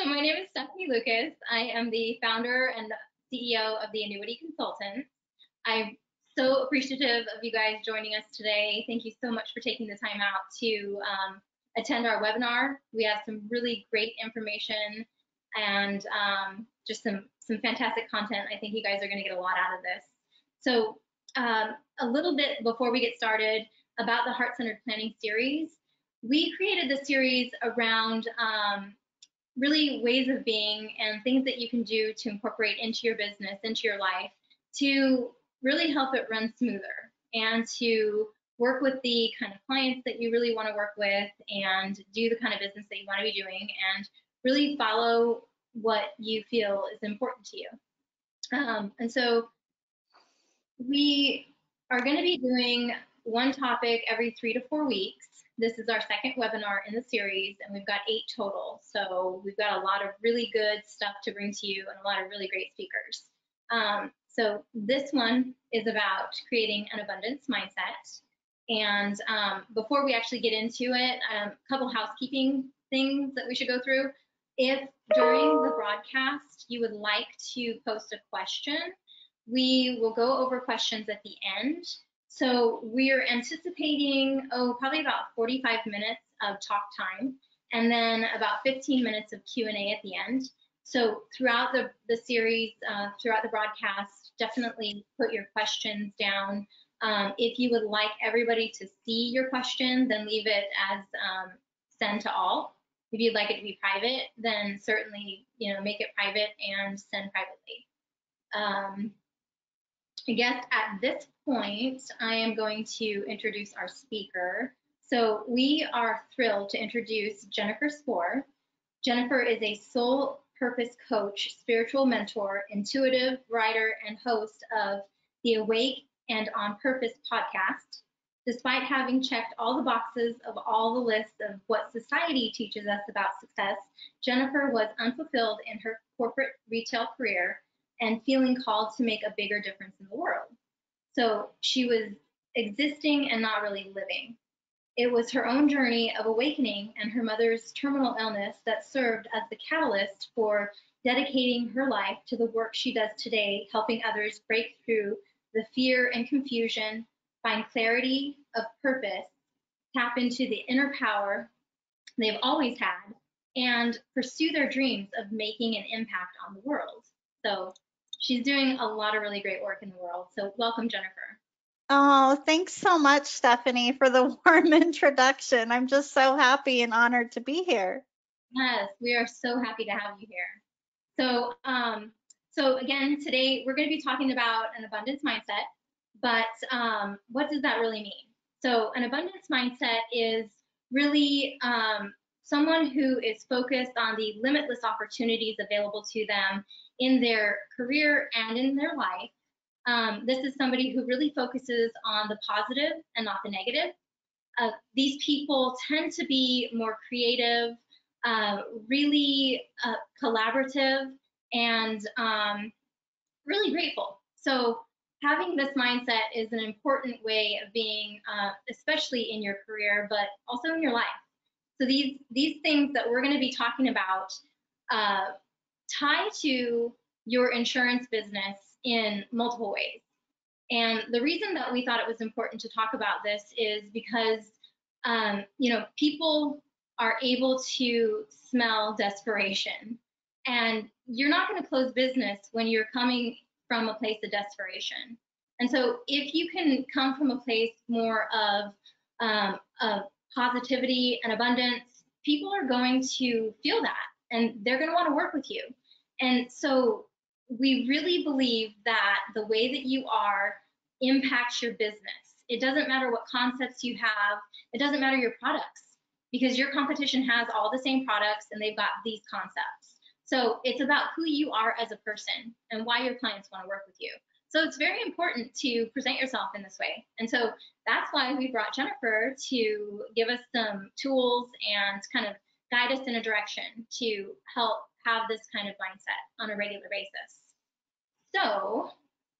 So my name is Stephanie Lucas. I am the founder and CEO of the Annuity Consultants. I'm so appreciative of you guys joining us today. Thank you so much for taking the time out to attend our webinar. We have some really great information and just some fantastic content. I think you guys are going to get a lot out of this. So a little bit before we get started about the Heart-Centered Planning series. We created the series around really ways of being and things that you can do to incorporate into your business, into your life, to really help it run smoother and to work with the kind of clients that you really want to work with and do the kind of business that you want to be doing and really follow what you feel is important to you. And so we are going to be doing one topic every 3 to 4 weeks. This is our second webinar in the series, and we've got 8 total. So we've got a lot of really good stuff to bring to you and a lot of really great speakers. So this one is about creating an abundance mindset. And before we actually get into it, a couple housekeeping things that we should go through. If during the broadcast you would like to post a question, we will go over questions at the end. So we're anticipating, probably about 45 minutes of talk time, and then about 15 minutes of Q&A at the end. So throughout the series, throughout the broadcast, definitely put your questions down. If you would like everybody to see your question, then leave it as send to all. If you'd like it to be private, then certainly make it private and send privately. I guess at this point, I am going to introduce our speaker. So we are thrilled to introduce Jennifer Spor. Jennifer is a soul purpose coach, spiritual mentor, intuitive writer, and host of the Awake and On Purpose podcast. Despite having checked all the boxes of all the lists of what society teaches us about success, Jennifer was unfulfilled in her corporate retail career and feeling called to make a bigger difference in the world. So she was existing and not really living. It was her own journey of awakening and her mother's terminal illness that served as the catalyst for dedicating her life to the work she does today, helping others break through the fear and confusion, find clarity of purpose, tap into the inner power they've always had, and pursue their dreams of making an impact on the world. So she's doing a lot of really great work in the world. So welcome, Jennifer. Oh, thanks so much, Stephanie, for the warm introduction. I'm just so happy and honored to be here. Yes, we are so happy to have you here. So, so again, today we're going to be talking about an abundance mindset, but what does that really mean? So an abundance mindset is really someone who is focused on the limitless opportunities available to them in their career and in their life. This is somebody who really focuses on the positive and not the negative. These people tend to be more creative, really collaborative, and really grateful. So having this mindset is an important way of being, especially in your career, but also in your life. So these things that we're going to be talking about tie to your insurance business in multiple ways. And the reason that we thought it was important to talk about this is because, people are able to smell desperation. And you're not going to close business when you're coming from a place of desperation. And so if you can come from a place more of positivity and abundance, people are going to feel that and they're going to want to work with you. And so we really believe that the way that you are impacts your business. It doesn't matter what concepts you have. It doesn't matter your products, because your competition has all the same products and they've got these concepts. So it's about who you are as a person and why your clients want to work with you. So it's very important to present yourself in this way. And so that's why we brought Jennifer to give us some tools and kind of guide us in a direction to help have this kind of mindset on a regular basis. So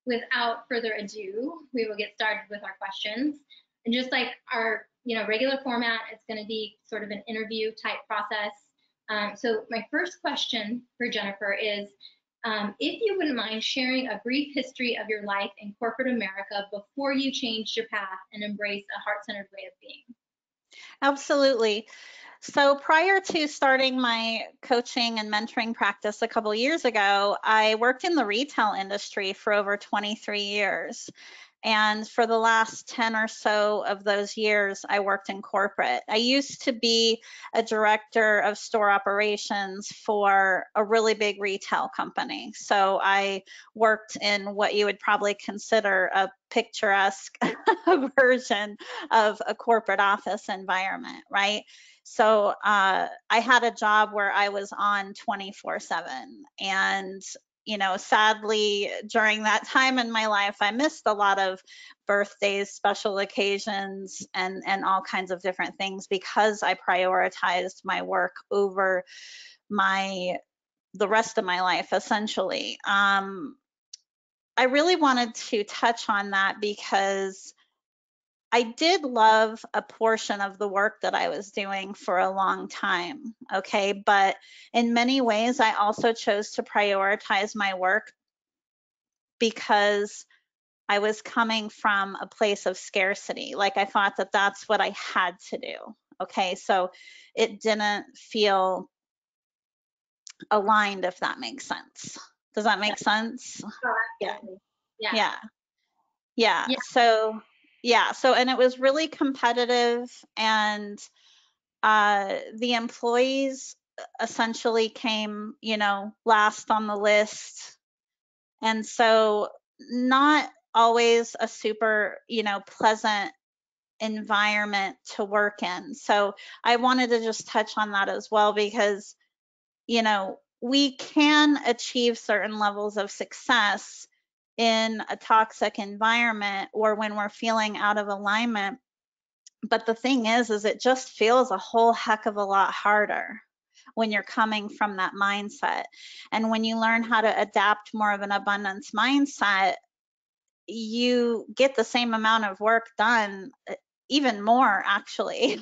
without further ado, we will get started with our questions. And just like our regular format, it's going to be sort of an interview type process. So my first question for Jennifer is, if you wouldn't mind sharing a brief history of your life in corporate America before you changed your path and embraced a heart-centered way of being. Absolutely. So prior to starting my coaching and mentoring practice a couple years ago, I worked in the retail industry for over 23 years. And for the last 10 or so of those years, I worked in corporate. I used to be a director of store operations for a really big retail company. So I worked in what you would probably consider a picturesque version of a corporate office environment, right? So I had a job where I was on 24/7. And sadly, during that time in my life, I missed a lot of birthdays, special occasions, and all kinds of different things because I prioritized my work over the rest of my life, essentially. I really wanted to touch on that because I did love a portion of the work that I was doing for a long time, okay? But in many ways, I also chose to prioritize my work because I was coming from a place of scarcity. Like I thought that that's what I had to do. Okay, so it didn't feel aligned, if that makes sense. Does that Yeah. make sense? Oh, Yeah, absolutely. Yeah. yeah, yeah. Yeah. So and it was really competitive, and the employees essentially came, last on the list. And so not always a super, pleasant environment to work in. So I wanted to just touch on that as well because, we can achieve certain levels of success in a toxic environment or when we're feeling out of alignment. But the thing is it just feels a whole heck of a lot harder when you're coming from that mindset. And when you learn how to adapt more of an abundance mindset, you get the same amount of work done, even more actually,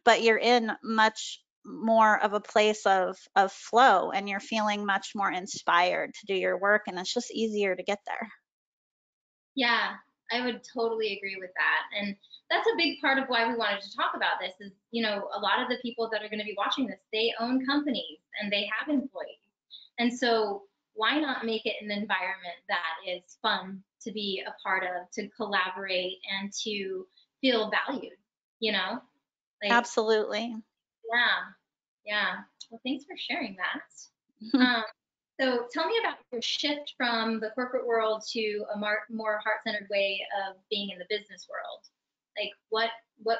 but you're in much more of a place of flow, and you're feeling much more inspired to do your work, and it's just easier to get there. Yeah, I would totally agree with that. And that's a big part of why we wanted to talk about this is, a lot of the people that are going to be watching this, they own companies and they have employees. And so why not make it an environment that is fun to be a part of, to collaborate and to feel valued, you know? Like, Absolutely. yeah, yeah. Well, thanks for sharing that. Um, so tell me about your shift from the corporate world to a more heart-centered way of being in the business world. Like what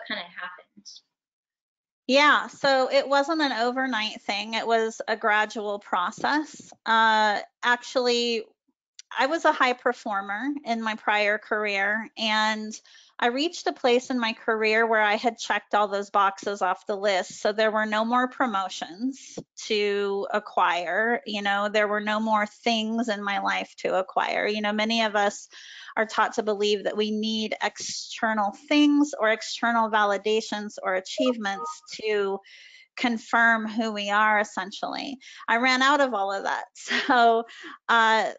kind of happened? Yeah, so it wasn't an overnight thing. It was a gradual process. Actually, I was a high performer in my prior career, and I reached a place in my career where I had checked all those boxes off the list. So there were no more promotions to acquire, there were no more things in my life to acquire. Many of us are taught to believe that we need external things or external validations or achievements to confirm who we are, essentially. I ran out of all of that. So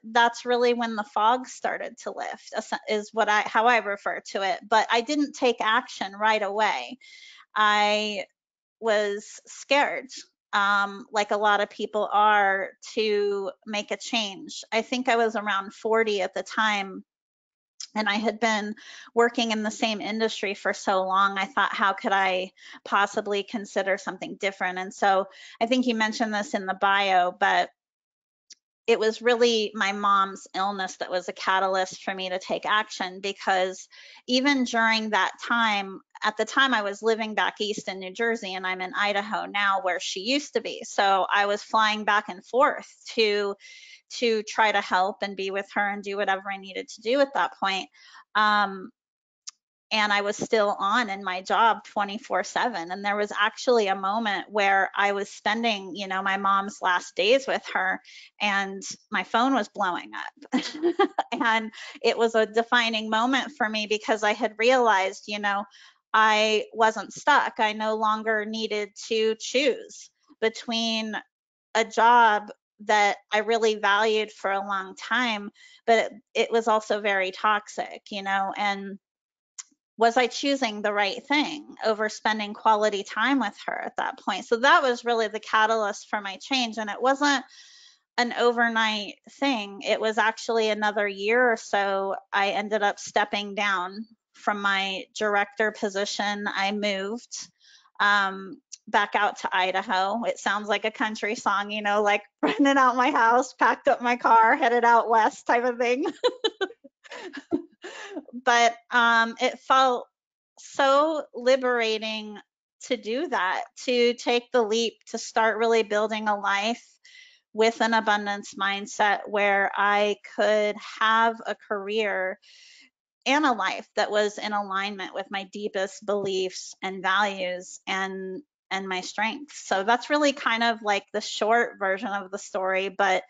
that's really when the fog started to lift, is how I refer to it. But I didn't take action right away. I was scared, like a lot of people are, to make a change. I think I was around 40 at the time, and I had been working in the same industry for so long. I thought, how could I possibly consider something different? And so I think you mentioned this in the bio, but it was really my mom's illness that was a catalyst for me to take action, because even during that time, at the time I was living back east in New Jersey, and I'm in Idaho now where she used to be. So I was flying back and forth to try to help and be with her and do whatever I needed to do at that point. Um, and I was still on in my job 24/7. And there was actually a moment where I was spending, my mom's last days with her, and my phone was blowing up. And it was a defining moment for me because I had realized, I wasn't stuck. I no longer needed to choose between a job that I really valued for a long time, but it was also very toxic, and was I choosing the right thing over spending quality time with her at that point? So that was really the catalyst for my change. And it wasn't an overnight thing. It was actually another year or so. I ended up stepping down from my director position. I moved back out to Idaho. It sounds like a country song, like rented out my house, packed up my car, headed out west type of thing. But it felt so liberating to do that, to take the leap, to start really building a life with an abundance mindset where I could have a career and a life that was in alignment with my deepest beliefs and values and my strengths. So that's really kind of like the short version of the story, but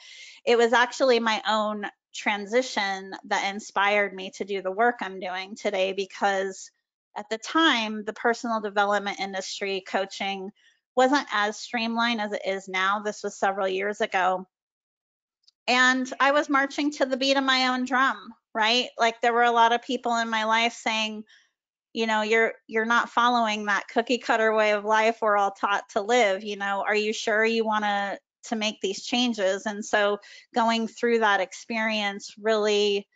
it was actually my own transition that inspired me to do the work I'm doing today, because at the time, the personal development industry, coaching, wasn't as streamlined as it is now. This was several years ago. And I was marching to the beat of my own drum, right? Like there were a lot of people in my life saying, you're not following that cookie cutter way of life we're all taught to live. Are you sure you want to make these changes? And so going through that experience really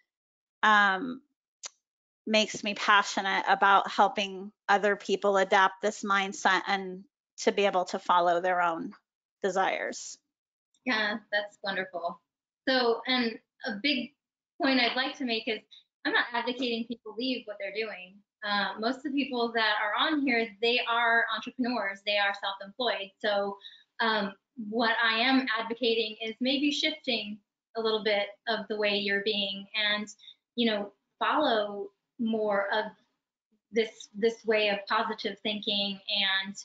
makes me passionate about helping other people adapt this mindset and to be able to follow their own desires. Yeah, that's wonderful. So, and a big point I'd like to make is I'm not advocating people leave what they're doing. Most of the people that are on here, they are entrepreneurs, they are self-employed. So, what I am advocating is maybe shifting a little bit of the way you're being, and follow more of this way of positive thinking, and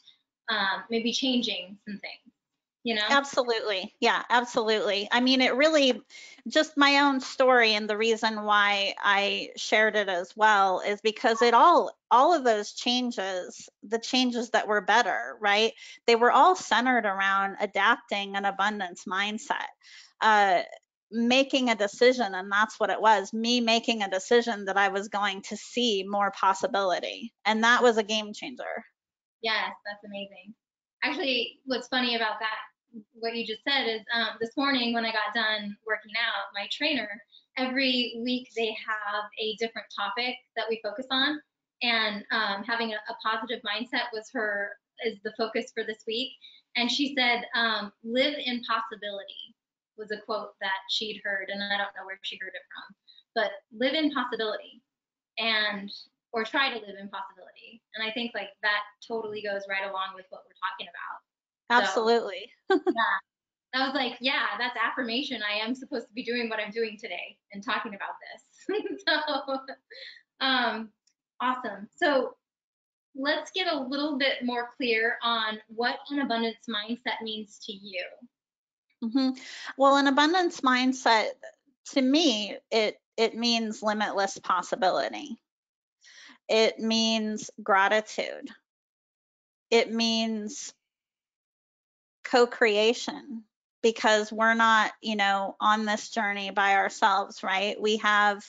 maybe changing some things. Absolutely. Yeah, absolutely. I mean, it really, just my own story, and the reason why I shared it as well is because all of those changes, the changes that were better, right? They were all centered around adapting an abundance mindset, making a decision. And that's what it was, me making a decision that I was going to see more possibility. And that was a game changer. Yes, that's amazing. Actually, what's funny about that, what you just said, is this morning when I got done working out, my trainer, every week they have a different topic that we focus on, and having a positive mindset is the focus for this week. And she said, "Live in possibility" was a quote that she'd heard, and I don't know where she heard it from, but live in possibility. And or try to live in possibility. And I think like that totally goes right along with what we're talking about. So Absolutely. yeah, I was like, yeah, that's affirmation. I am supposed to be doing what I'm doing today and talking about this. So awesome. So let's get a little bit more clear on what an abundance mindset means to you. Well, an abundance mindset, to me, it means limitless possibility. It means gratitude. It means co-creation, because we're not, on this journey by ourselves, right? We have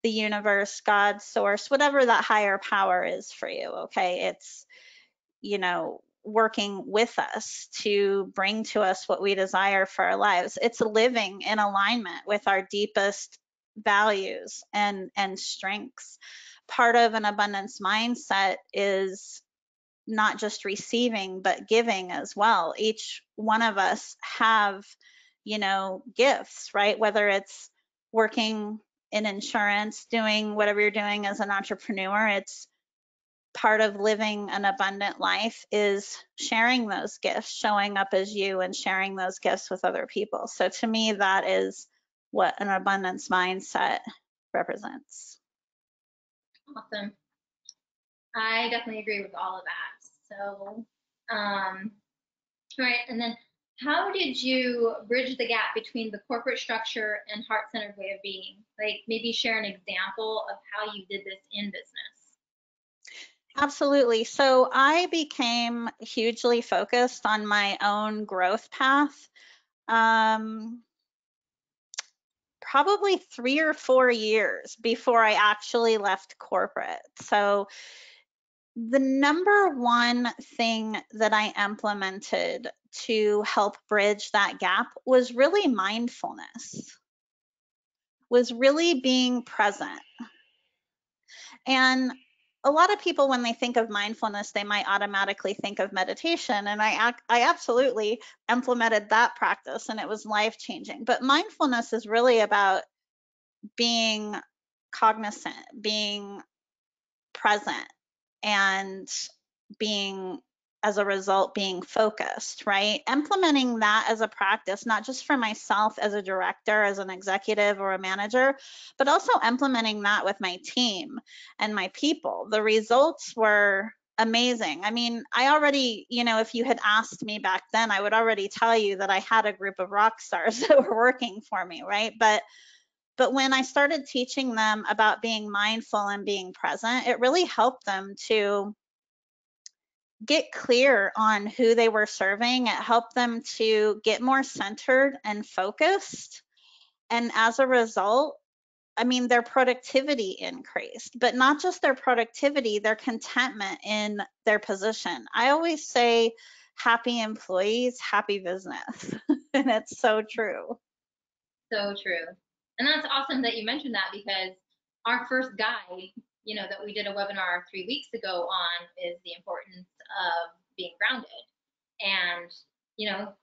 the universe, God, source, whatever that higher power is for you, okay? It's, working with us to bring to us what we desire for our lives. It's living in alignment with our deepest values and strengths. Part of an abundance mindset is not just receiving but giving as well. Each one of us have, gifts, right? Whether it's working in insurance, doing whatever you're doing as an entrepreneur, it's part of living an abundant life is sharing those gifts, showing up as you and sharing those gifts with other people. So to me, that is what an abundance mindset represents. Awesome. I definitely agree with all of that. So, all right. And then how did you bridge the gap between the corporate structure and heart-centered way of being? Like maybe share an example of how you did this in business. Absolutely. So I became hugely focused on my own growth path. Um, Probably 3 or 4 years before I actually left corporate. So the number one thing that I implemented to help bridge that gap was really mindfulness, was really being present. And a lot of people, when they think of mindfulness, they might automatically think of meditation. And I absolutely implemented that practice and it was life changing. But mindfulness is really about being cognizant, being present, and being, as a result, being focused, right? Implementing that as a practice, not just for myself as a director, as an executive or a manager, but also implementing that with my team and my people. The results were amazing. I mean, I already, if you had asked me back then, I would already tell you that I had a group of rock stars that were working for me, right? But when I started teaching them about being mindful and being present, it really helped them to get clear on who they were serving. It helped them to get more centered and focused. And as a result, I mean, their productivity increased, but not just their productivity, their contentment in their position. I always say, happy employees, happy business. And it's so true. So true. And that's awesome that you mentioned that because our first guide, that we did a webinar 3 weeks ago on is the importance of being grounded. And,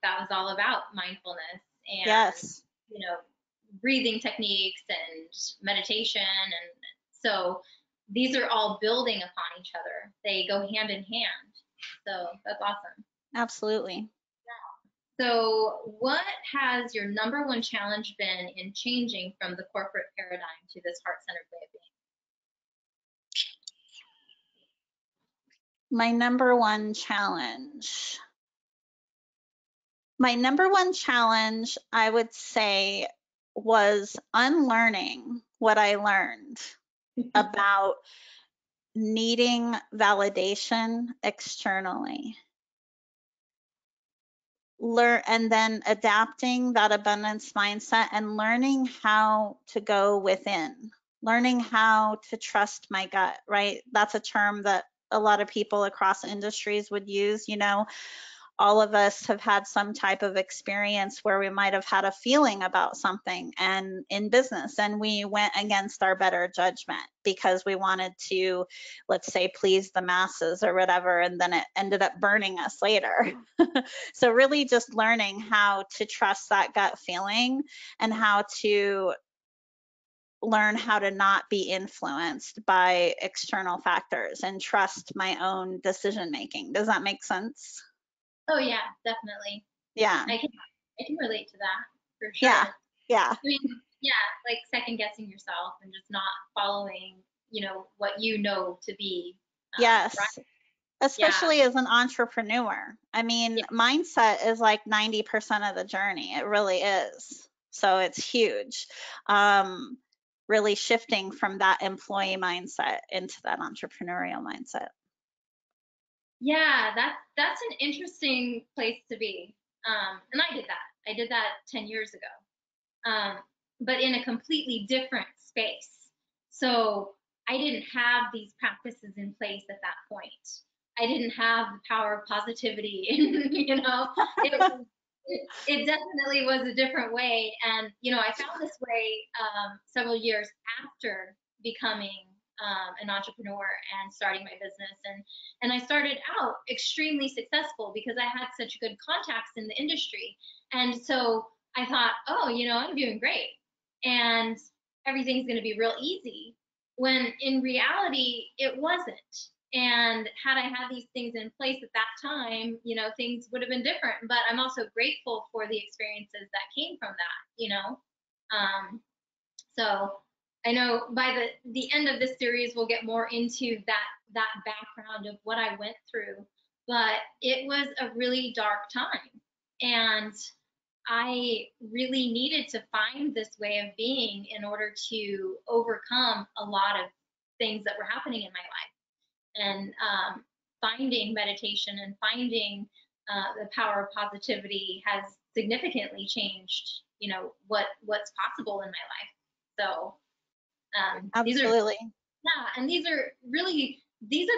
that was all about mindfulness and, Yes. breathing techniques and meditation. And so these are all building upon each other. They go hand in hand. So that's awesome. Absolutely. So, what has your number one challenge been in changing from the corporate paradigm to this heart-centered way of My number one challenge. My number one challenge, I would say, was unlearning what I learned being? about needing validation externally. Learn and then adapting that abundance mindset and learning how to go within, learning how to trust my gut, right? That's a term that a lot of people across industries would use. All of us have had some type of experience where we might have had a feeling about something and in business, and we went against our better judgment because we wanted to, let's say, please the masses or whatever, and then it ended up burning us later. So really just learning how to trust that gut feeling and how to learn how to not be influenced by external factors and trust my own decision making. Does that make sense? Oh yeah, definitely. Yeah. I can relate to that for Yeah. sure. Yeah. I mean, yeah, like second guessing yourself and just not following, what you know to be right. Yes. Yeah, Especially as an entrepreneur. I yeah, mean, mindset is like 90% of the journey. It really is. So it's huge. Um, really shifting from that employee mindset into that entrepreneurial mindset. yeah. That's an interesting place to be. And I did that. I did that 10 years ago. But in a completely different space. So I didn't have these practices in place at that point. I didn't have the power of positivity. It definitely was a different way. And, I found this way several years after becoming an entrepreneur and starting my business. And I started out extremely successful because I had such good contacts in the industry. And so I thought, oh, I'm doing great and everything's going to be real easy. When in reality, it wasn't. And had I had these things in place at that time, things would have been different. But I'm also grateful for the experiences that came from that. So I know by the end of this series, we'll get more into that background of what I went through. But it was a really dark time, and I really needed to find this way of being in order to overcome a lot of things that were happening in my life. and finding meditation and finding the power of positivity has significantly changed, what's possible in my life. So these are, Absolutely. yeah, and these are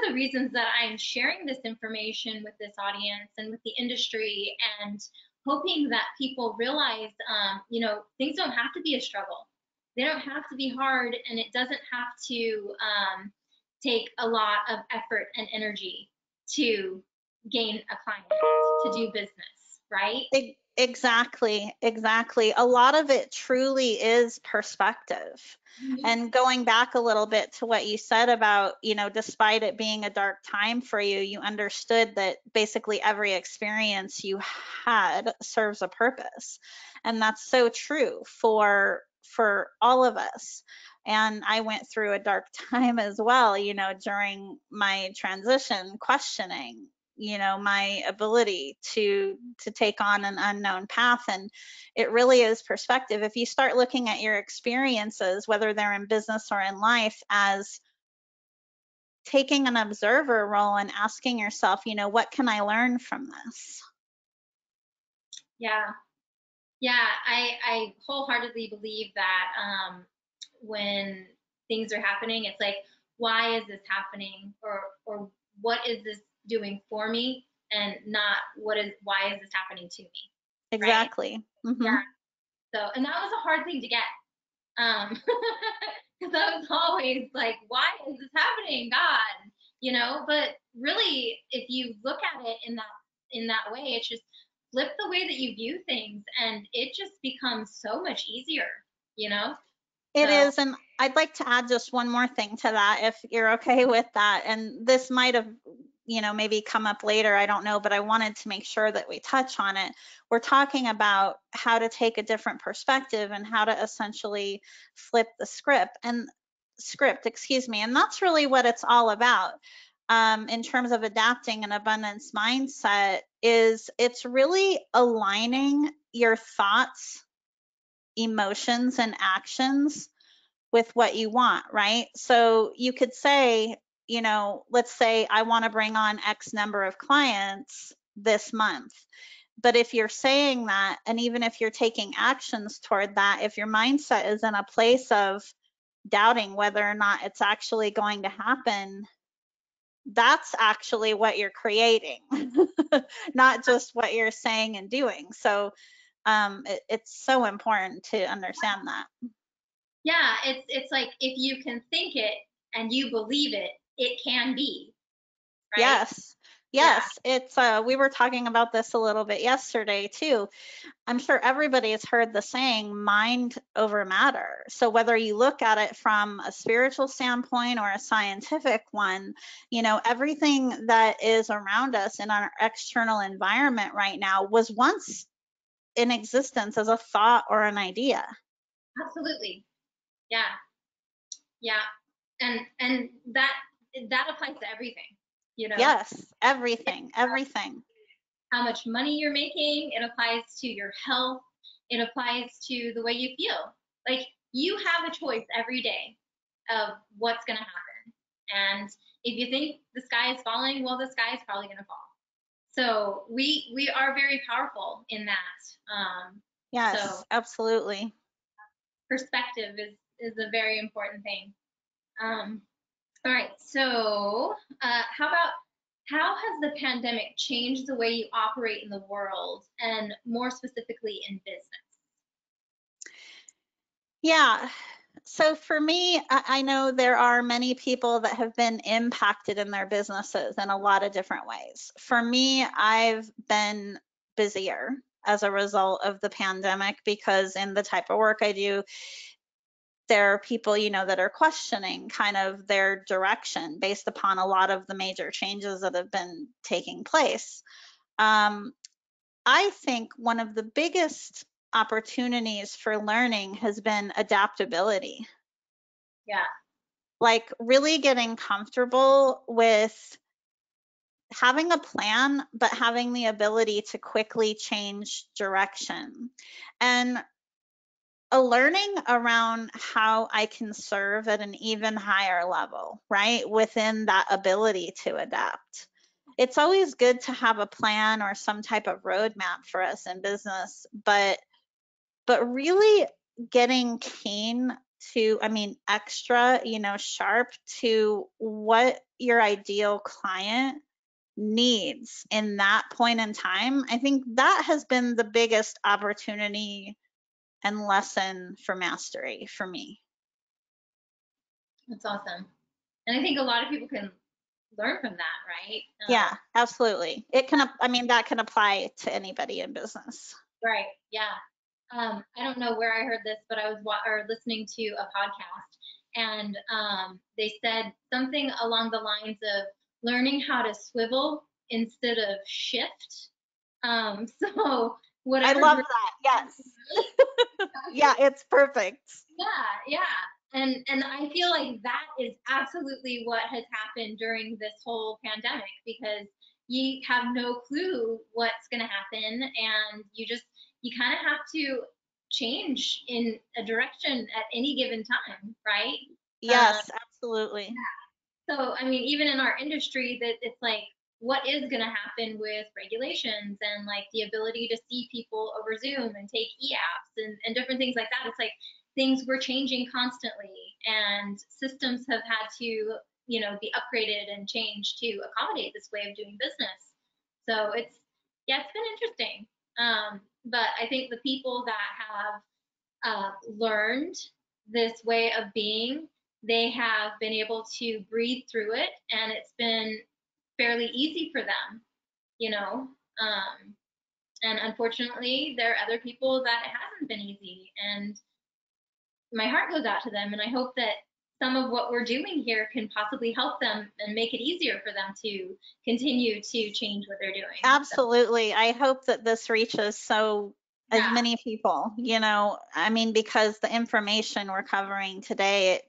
the reasons that I'm sharing this information with this audience and with the industry, and hoping that people realize, things don't have to be a struggle. They don't have to be hard, and it doesn't have to take a lot of effort and energy to gain a client, to do business, right? Exactly, exactly. A lot of it truly is perspective. Mhm. And going back a little bit to what you said about, despite it being a dark time for you, you understood that basically every experience you had serves a purpose. And that's so true for all of us. And I went through a dark time as well, during my transition, questioning my ability to take on an unknown path. And it really is perspective. If you start looking at your experiences, whether they're in business or in life, as taking an observer role and asking yourself, what can I learn from this? Yeah. Yeah, I wholeheartedly believe that when things are happening, it's like, why is this happening, or what is this doing for me, and not why is this happening to me, right? Exactly. Yeah. So, and that was a hard thing to get, because I was always like, why is this happening, God? But really, if you look at it in that way, it's just flip the way that you view things, and it just becomes so much easier, you know? It So, is, and I'd like to add just one more thing to that, if you're okay with that. And this might have, maybe come up later, I don't know, but I wanted to make sure that we touch on it. We're talking about how to take a different perspective and how to essentially flip the script, excuse me. And that's really what it's all about. In terms of adapting an abundance mindset, is it's really aligning your thoughts, emotions, and actions with what you want, right? So you could say, let's say I want to bring on X number of clients this month. But if you're saying that, and even if you're taking actions toward that, if your mindset is in a place of doubting whether or not it's actually going to happen, that's actually what you're creating, not just what you're saying and doing. So it's so important to understand that. yeah, it's like, if you can think it and you believe it, it can be, right? Yes. Yeah, Yes, it's we were talking about this a little bit yesterday too. I'm sure everybody has heard the saying mind over matter. So whether you look at it from a spiritual standpoint or a scientific one, everything that is around us in our external environment right now was once in existence as a thought or an idea. absolutely. Yeah, yeah. And that applies to everything, you know? Yes, everything, everything. How much money you're making, it applies to your health, it applies to the way you feel. Like, you have a choice every day of what's going to happen. And if you think the sky is falling, well, the sky is probably going to fall. So we are very powerful in that. So Yes, absolutely. perspective is a very important thing. Um, all right. So how has the pandemic changed the way you operate in the world, and more specifically in business? Yeah. So for me, I know there are many people that have been impacted in their businesses in a lot of different ways. For me, I've been busier as a result of the pandemic, because in the type of work I do, there are people, that are questioning kind of their direction based upon a lot of the major changes that have been taking place. Um, I think one of the biggest opportunities for learning has been adaptability, Yeah, like really getting comfortable with having a plan, but having the ability to quickly change direction. And a learning around how I can serve at an even higher level, right? Within that ability to adapt. It's always good to have a plan or some type of roadmap for us in business, but really getting keen to, I mean, extra, sharp to what your ideal client needs in that point in time. I think that has been the biggest opportunity and lesson for mastery for me. That's awesome. And I think a lot of people can learn from that, right? Yeah, absolutely. It can, I mean, that can apply to anybody in business. Right. Yeah. I don't know where I heard this, but I was listening to a podcast, and they said something along the lines of learning how to swivel instead of shift. So I whatever. love that. Yes. Yeah, it's perfect. Yeah, yeah. And I feel like that is absolutely what has happened during this whole pandemic, because you have no clue what's going to happen, and you kind of have to change in a direction at any given time, right? Um, Yes, absolutely. so, I mean, even in our industry, that it's like, what is going to happen with regulations and like the ability to see people over Zoom and take e-apps and different things like that. It's like things were changing constantly, and systems have had to, be upgraded and changed to accommodate this way of doing business. So yeah, it's been interesting. But I think the people that have learned this way of being, they have been able to breathe through it, and it's been fairly easy for them, you know. And unfortunately, there are other people that it hasn't been easy, and my heart goes out to them. And I hope that some of what we're doing here can possibly help them and make it easier for them to continue to change what they're doing. Absolutely. I hope that this reaches as Yeah. many people, I mean, because the information we're covering today,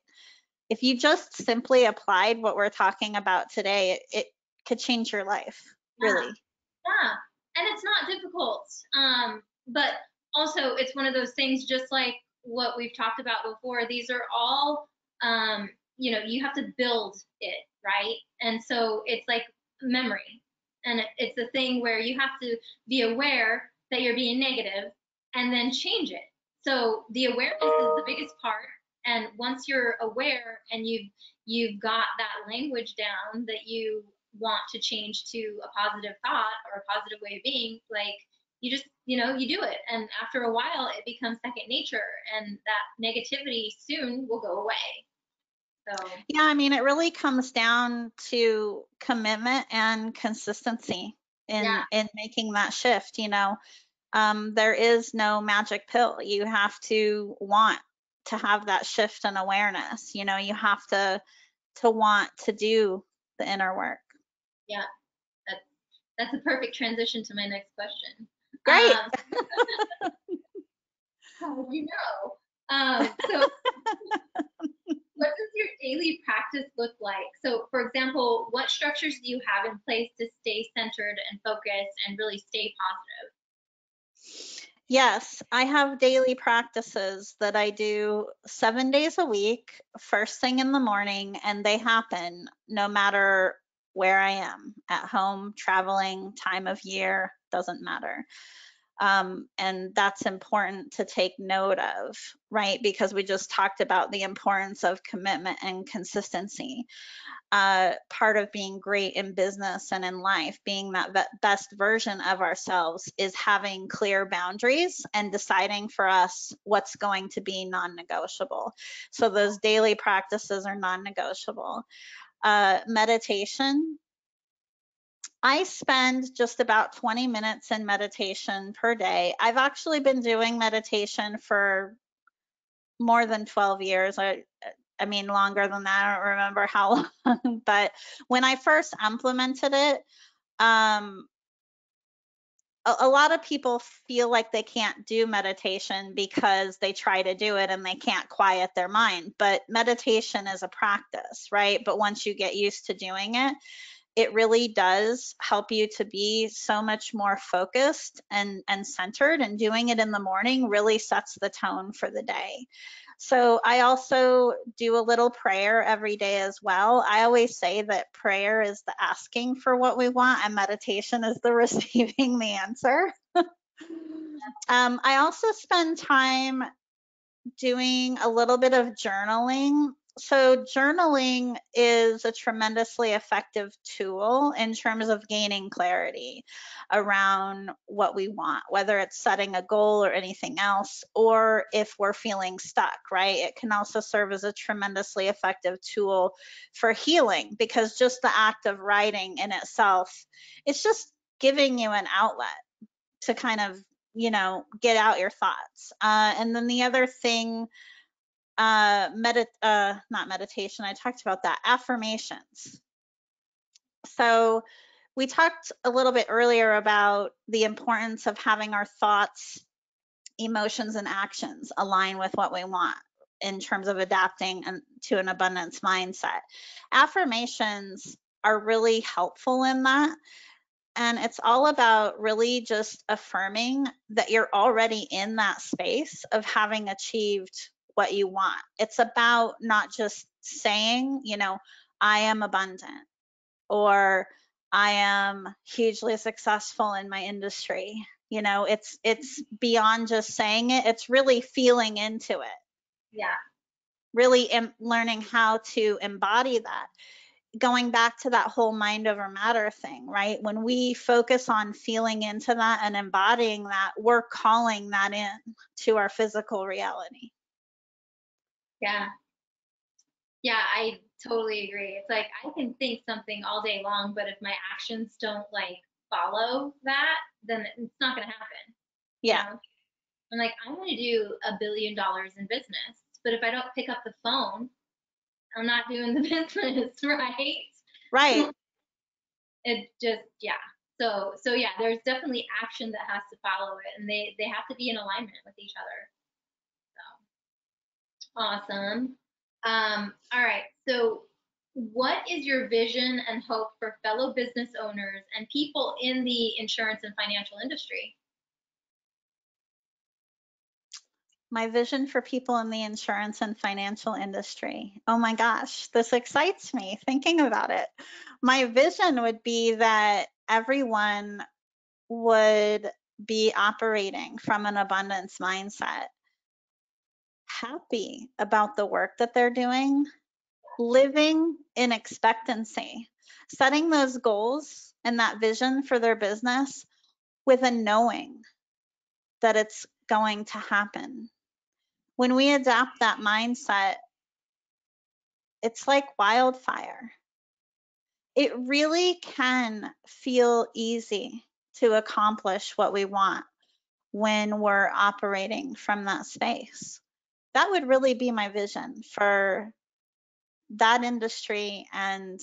if you just simply applied what we're talking about today, it could change your life, really. Yeah, and it's not difficult. But also it's one of those things, just like what we've talked about before. These are all, you have to build it, right? And so it's like memory, and it's a thing where you have to be aware that you're being negative and then change it. So the awareness is the biggest part. And once you're aware and you've got that language down that you want to change to a positive thought or a positive way of being, like, you just, you do it. And after a while, it becomes second nature, and that negativity soon will go away. So, yeah, I mean, it really comes down to commitment and consistency in making that shift. There is no magic pill. You have to want to have that shift in awareness. You have to want to do the inner work. yeah, that's a perfect transition to my next question. Great. How did you know? So what does your daily practice look like? So, for example, what structures do you have in place to stay centered and focused and really stay positive? Yes, I have daily practices that I do 7 days a week, first thing in the morning, and they happen no matter where I am, at home, traveling, time of year, doesn't matter. And that's important to take note of, right? Because we just talked about the importance of commitment and consistency. Part of being great in business and in life, being that best version of ourselves, is having clear boundaries and deciding for us what's going to be non-negotiable. So those daily practices are non-negotiable. Meditation. I spend just about 20 minutes in meditation per day. I've actually been doing meditation for more than 12 years. I mean, longer than that. I don't remember how long, but when I first implemented it, um, a lot of people feel like they can't do meditation because they try to do it and they can't quiet their mind. But meditation is a practice, right? But once you get used to doing it, it really does help you to be so much more focused and centered, and doing it in the morning really sets the tone for the day. So I also do a little prayer every day as well. I always say that prayer is the asking for what we want and meditation is the receiving the answer. I also spend time doing a little bit of journaling. So, journaling is a tremendously effective tool in terms of gaining clarity around what we want, whether it's setting a goal or anything else, or if we're feeling stuck, right? It can also serve as a tremendously effective tool for healing, because just the act of writing in itself, it's just giving you an outlet to kind of, get out your thoughts. And then the other thing, not meditation, I talked about that, affirmations. So we talked a little bit earlier about the importance of having our thoughts, emotions, and actions align with what we want in terms of adapting to an abundance mindset. Affirmations are really helpful in that. And it's all about really just affirming that you're already in that space of having achieved what you want. It's about not just saying, I am abundant, or I am hugely successful in my industry. It's beyond just saying it. It's really feeling into it. Yeah. Really learning how to embody that. Going back to that whole mind over matter thing, right? When we focus on feeling into that and embodying that, we're calling that in to our physical reality. Yeah. Yeah, I totally agree. It's like I can think something all day long, but if my actions don't like follow that, then it's not going to happen. You Yeah. know? I'm like, I want to do $1 billion in business, but if I don't pick up the phone, I'm not doing the business, right? Right. It just, yeah. So yeah, there's definitely action that has to follow it, and they have to be in alignment with each other. So awesome. All right. So what is your vision and hope for fellow business owners and people in the insurance and financial industry? My vision for people in the insurance and financial industry. Oh my gosh, this excites me thinking about it. My vision would be that everyone would be operating from an abundance mindset, happy about the work that they're doing, living in expectancy, setting those goals and that vision for their business with a knowing that it's going to happen. When we adopt that mindset, it's like wildfire. It really can feel easy to accomplish what we want when we're operating from that space. That would really be my vision for that industry and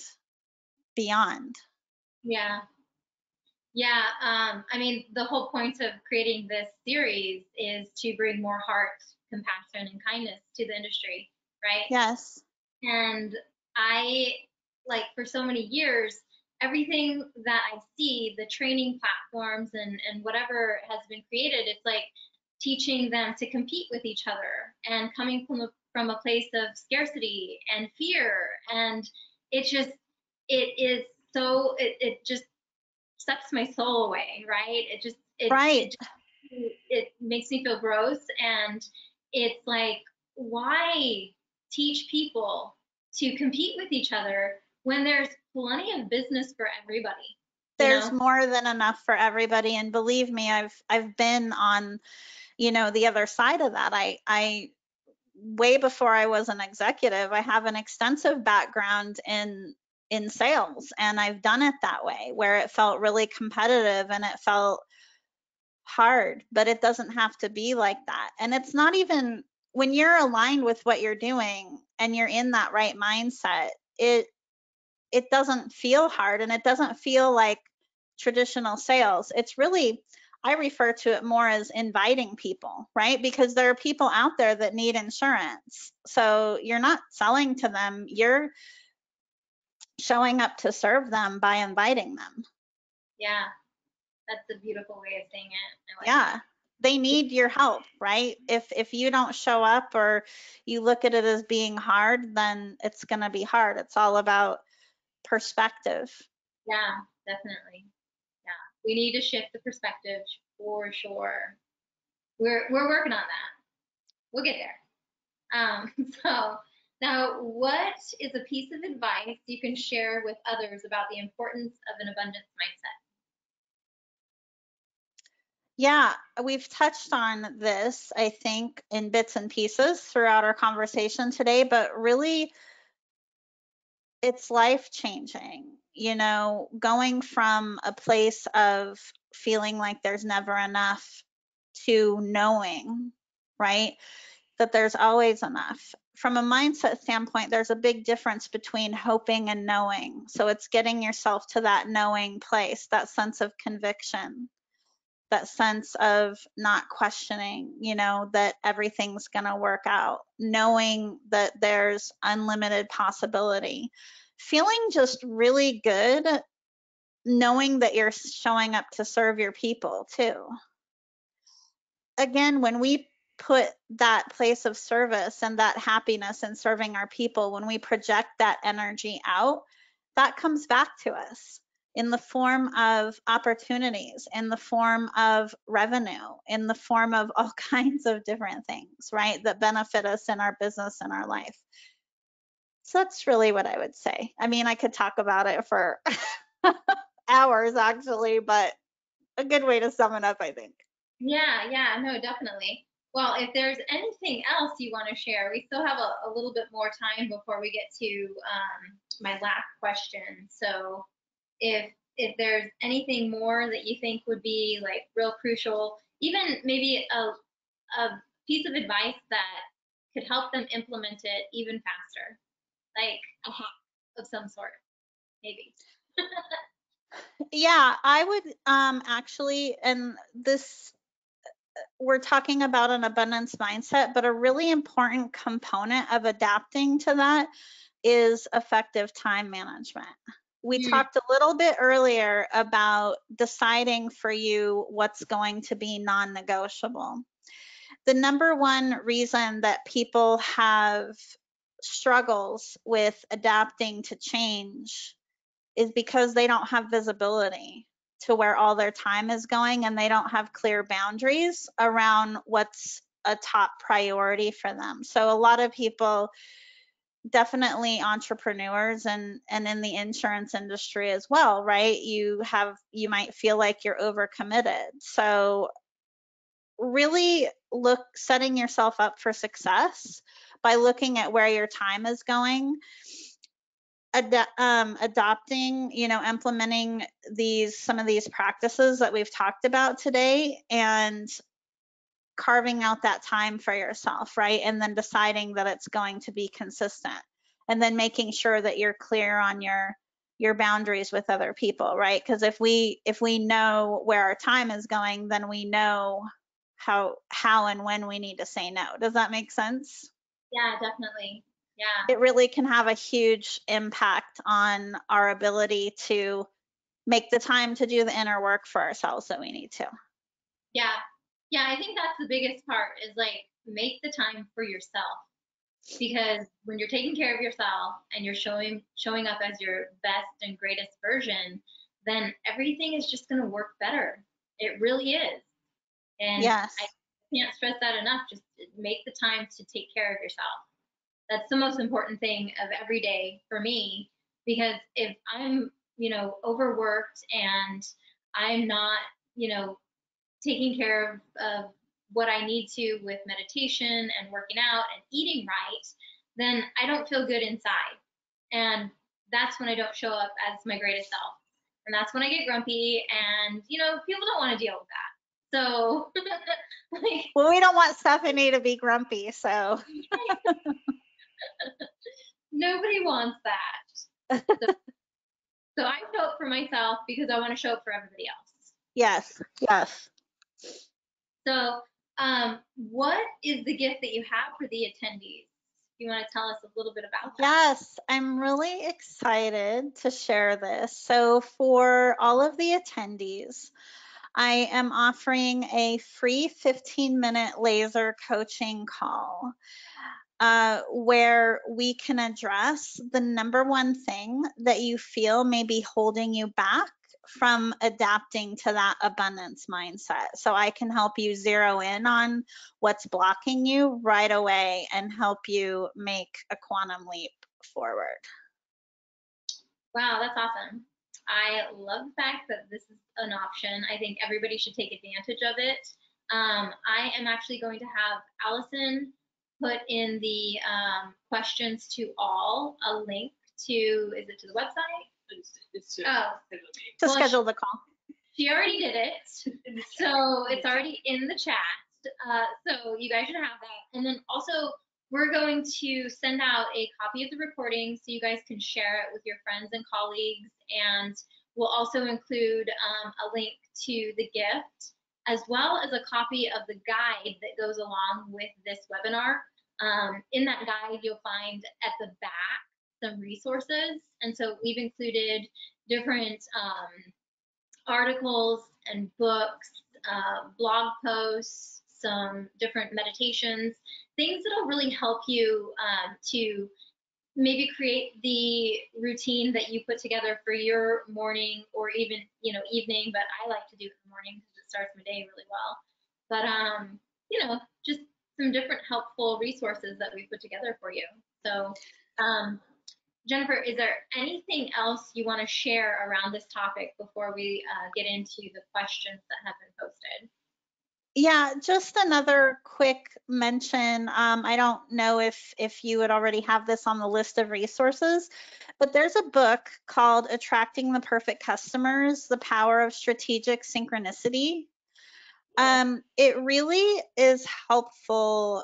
beyond. Yeah. Yeah, I mean, the whole point of creating this series is to bring more heart, compassion, and kindness to the industry, right? Yes. And I, like, for so many years, everything that I see, the training platforms and whatever has been created, it's like teaching them to compete with each other and coming from a place of scarcity and fear. And it just, it is so, it just sucks my soul away, right? Right. It makes me feel gross, and it's like, why teach people to compete with each other when there's plenty of business for everybody, you There's know? more than enough for everybody, and believe me, I've been on, the other side of that. I way before I was an executive, I have an extensive background in sales, and I've done it that way where it felt really competitive and it felt hard, but it doesn't have to be like that. And it's not even when you're aligned with what you're doing and you're in that right mindset, it doesn't feel hard, and it doesn't feel like traditional sales. It's really, I refer to it more as inviting people, right? Because there are people out there that need insurance. So you're not selling to them, you're showing up to serve them by inviting them. Yeah, that's a beautiful way of saying it. I like Yeah. that. They need your help, right? If you don't show up or you look at it as being hard, then it's going to be hard. It's all about perspective. Yeah, definitely. Yeah, we need to shift the perspective for sure. We're working on that. We'll get there. So now, what is a piece of advice you can share with others about the importance of an abundance mindset? Yeah, we've touched on this, I think, in bits and pieces throughout our conversation today, but really it's life changing. You know, going from a place of feeling like there's never enough to knowing, right, that there's always enough. From a mindset standpoint, there's a big difference between hoping and knowing. So it's getting yourself to that knowing place, that sense of conviction, that sense of not questioning, you know, that everything's going to work out, knowing that there's unlimited possibility, feeling just really good, knowing that you're showing up to serve your people too. Again, when we put that place of service and that happiness in serving our people, when we project that energy out, that comes back to us in the form of opportunities, in the form of revenue, in the form of all kinds of different things, right, that benefit us in our business and our life. So that's really what I would say. I mean, I could talk about it for hours actually, but a good way to sum it up, I think. Yeah, no, definitely. Well, if there's anything else you want to share, we still have a little bit more time before we get to my last question. So if there's anything more that you think would be like real crucial, even maybe a piece of advice that could help them implement it even faster, like a hack of some sort, maybe. Yeah, I would actually, and this, we're talking about an abundance mindset, but a really important component of adapting to that is effective time management. We Mm, talked a little bit earlier about deciding for you what's going to be non negotiable. The number one reason that people have struggles with adapting to change is because they don't have visibility to where all their time is going and they don't have clear boundaries around what's a top priority for them. So a lot of people, definitely entrepreneurs and in the insurance industry as well, right? You might feel like you're overcommitted. So really look setting yourself up for success by looking at where your time is going, adopting, you know, implementing some of these practices that we've talked about today, and carving out that time for yourself, right? And then deciding that it's going to be consistent, and then making sure that you're clear on your boundaries with other people, right? Because if we know where our time is going, then we know how and when we need to say no. Does that make sense? yeah, definitely. Yeah, It really can have a huge impact on our ability to make the time to do the inner work for ourselves that we need to. yeah, yeah. I think that's the biggest part is like make the time for yourself because when you're taking care of yourself and you're showing up as your best and greatest version, then everything is just going to work better. It really is. And I Yes. can't stress that enough. Just make the time to take care of yourself. That's the most important thing of every day for me because if I'm, overworked and I'm not, you know, taking care of what I need to with meditation and working out and eating right, then I don't feel good inside. And that's when I don't show up as my greatest self. And that's when I get grumpy and, people don't want to deal with that. So, like, Well, we don't want Stephanie to be grumpy, so nobody wants that. So, so I show up for myself because I want to show up for everybody else. yes, yes. So, what is the gift that you have for the attendees? you want to tell us a little bit about that. Yes, I'm really excited to share this. So, for all of the attendees, I am offering a free 15-minute laser coaching call where we can address the number one thing that you feel may be holding you back from adapting to that abundance mindset. So I can help you zero in on what's blocking you right away and help you make a quantum leap forward. Wow, that's awesome. I love the fact that this is an option. I think everybody should take advantage of it. I am actually going to have Allison put in the questions to all a link to, is it to the website? To schedule the call. She already did it, so it's already in the chat. So you guys should have that. And then also, we're going to send out a copy of the recording so you guys can share it with your friends and colleagues. And we'll also include a link to the gift, as well as a copy of the guide that goes along with this webinar. In that guide, you'll find at the back some resources. And so we've included different articles and books, blog posts, some different meditations, things that'll really help you to maybe create the routine that you put together for your morning or even, you know, evening, but I like to do it in the morning because it starts my day really well. But, you know, just some different helpful resources that we put together for you. So, Jennifer, is there anything else you want to share around this topic before we get into the questions that have been posted? Yeah, just another quick mention. I don't know if you would already have this on the list of resources, but there's a book called Attracting the Perfect Customers, The Power of Strategic Synchronicity. It really is helpful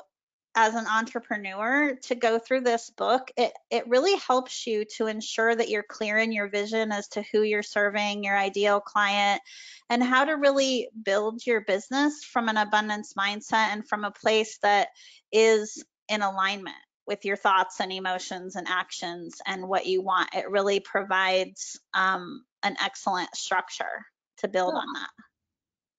as an entrepreneur to go through this book. It really helps you to ensure that you're clear in your vision as to who you're serving, your ideal client, and how to really build your business from an abundance mindset and from a place that is in alignment with your thoughts and emotions and actions and what you want. It really provides an excellent structure to build on that.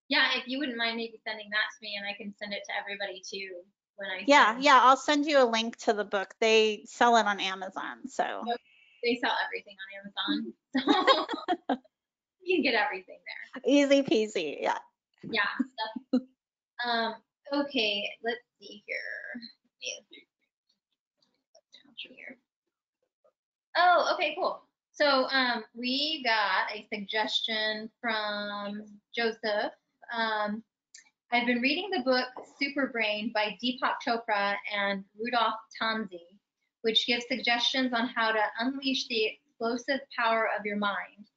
Yeah, if you wouldn't mind maybe sending that to me, and I can send it to everybody too when I Yeah, I'll send you a link to the book. They sell it on Amazon, so. They sell everything on Amazon, so you can get everything there. Easy peasy, yeah. Yeah. Okay, let's see here. Oh, okay, cool. So we got a suggestion from Joseph. I've been reading the book Super Brain by Deepak Chopra and Rudolph Tanzi, which gives suggestions on how to unleash the explosive power of your mind.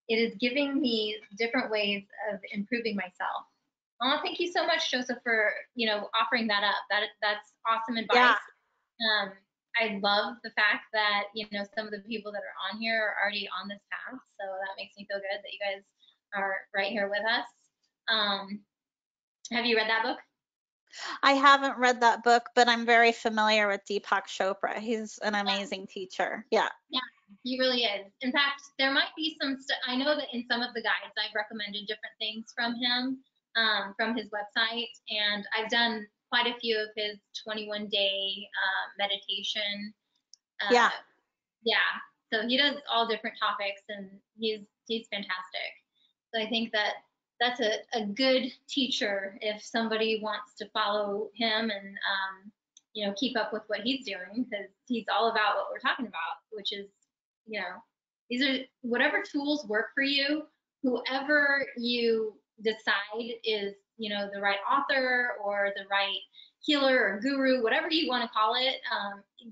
It is giving me different ways of improving myself. Oh, thank you so much, Joseph, for offering that up. That's awesome advice. Yeah. I love the fact that some of the people that are on here are already on this path, so that makes me feel good that you guys are right here with us. Have you read that book? I haven't read that book, but I'm very familiar with Deepak Chopra. He's an amazing teacher. Yeah. Yeah, he really is. In fact, there might be some I know that in some of the guides I've recommended different things from him, from his website, and I've done quite a few of his 21-day meditation. Yeah. So he does all different topics, and he's fantastic. So I think that that's a good teacher if somebody wants to follow him and keep up with what he's doing, because he's all about what we're talking about, which is these are whatever tools work for you. Whoever you decide is the right author or the right healer or guru, whatever you want to call it,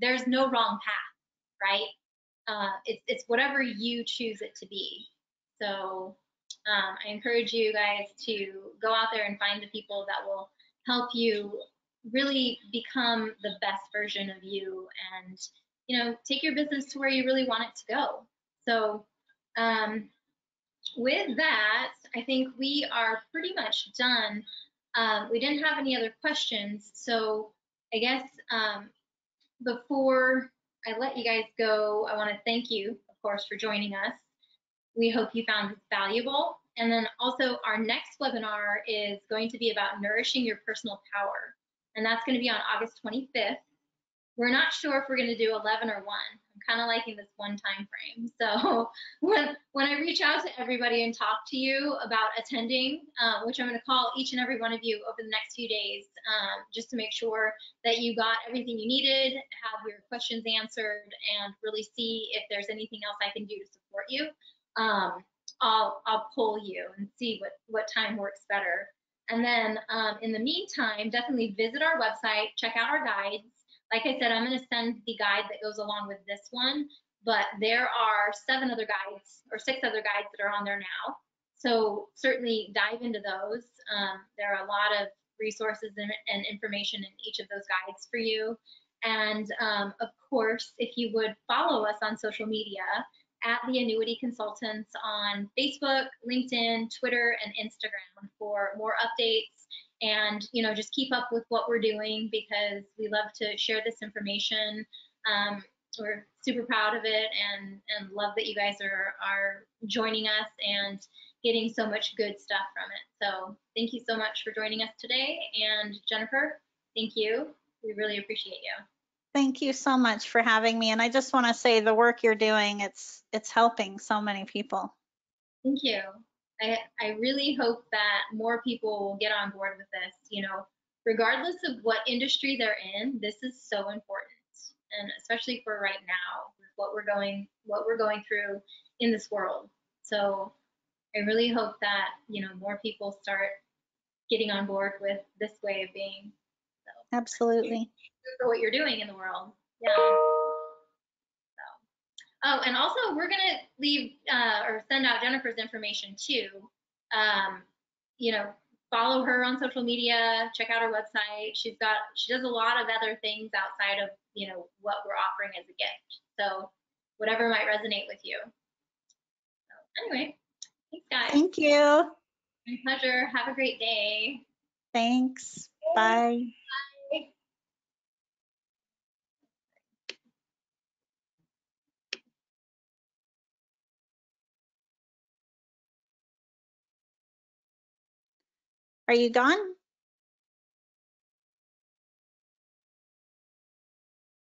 there's no wrong path, right? It's whatever you choose it to be. So I encourage you guys to go out there and find the people that will help you really become the best version of you, and take your business to where you really want it to go. So with that, I think we are pretty much done. We didn't have any other questions, so I guess before I let you guys go, I want to thank you, of course, for joining us. We hope you found this valuable. And then also our next webinar is going to be about nourishing your personal power. And that's going to be on August 25th. We're not sure if we're going to do 11 or 1. I'm kind of liking this 1 time frame. So when I reach out to everybody and talk to you about attending, which I'm going to call each and every one of you over the next few days, just to make sure that you got everything you needed, have your questions answered, and really see if there's anything else I can do to support you. I'll pull you and see what time works better. And then in the meantime, definitely visit our website, check out our guides. Like I said, I'm going to send the guide that goes along with this one, but there are 7 other guides or 6 other guides that are on there now. So certainly dive into those. There are a lot of resources and information in each of those guides for you. And of course, if you would follow us on social media at the Annuity Consultants on Facebook, LinkedIn, Twitter, and Instagram for more updates. And, you know, just keep up with what we're doing because we love to share this information. We're super proud of it and love that you guys are joining us and getting so much good stuff from it. So thank you so much for joining us today. And Jennifer, thank you. We really appreciate you. Thank you so much for having me. And I just want to say the work you're doing, it's helping so many people. Thank you. I really hope that more people will get on board with this. You know, regardless of what industry they're in, this is so important, and especially for right now, with what we're going through in this world. So I really hope that, you know, more people start getting on board with this way of being. So, absolutely. For what you're doing in the world. Yeah. Oh, and also we're gonna leave or send out Jennifer's information too. You know, follow her on social media, check out her website. She does a lot of other things outside of, you know, what we're offering as a gift. So whatever might resonate with you. So anyway, thanks guys. Thank you. My pleasure. Have a great day. Thanks. Bye. Bye. Are you gone?